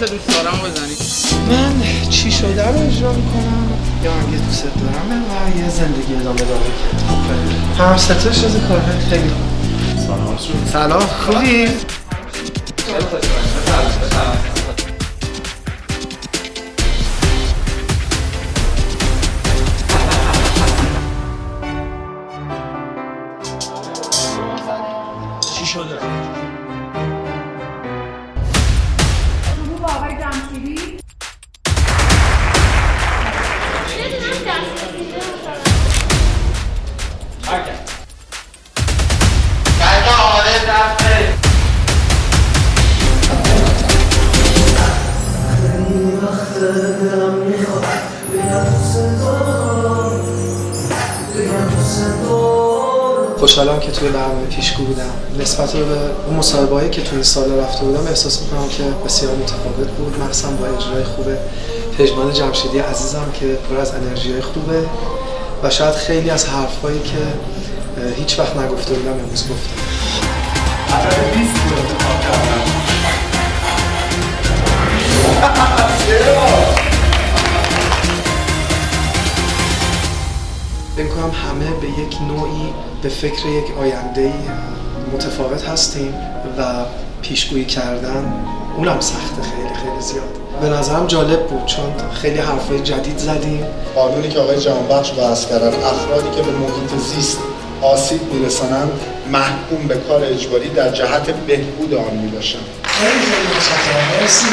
دوست دارم بزنی. من چی شده رو اجرا میکنم یا اگه دوست دارم و یه زندگی ادامه داره. هم ستش از کاره خیلی سلام خوبی؟ چی شده؟ با آقای جمشیدی خوشحالم که توی برنامه پیشگو بودم. نسبت به اون مصاحبه‌ای که توی این سال رفته بودم احساس می‌کنم که بسیار متفاوت بود، مخصوصا با اجرای خوب پژمان جمشیدی عزیزم که پر از انرژی خوبه و شاید خیلی از حرفایی که هیچ وقت نگفته بودم امروز گفتم. فکر کنم همه به یک نوعی به فکر یک آینده متفاوت هستیم و پیشگویی کردن اونم سخته خیلی زیاد. به نظرم جالب بود چون خیلی حرفای جدید زدیم. قانونی که آقای جهانبخش وضع کردن افرادی که به محیط زیست آسیب میرسانند محکوم به کار اجباری در جهت بهبود آن میباشند. خیلی متشکرم. مرسی.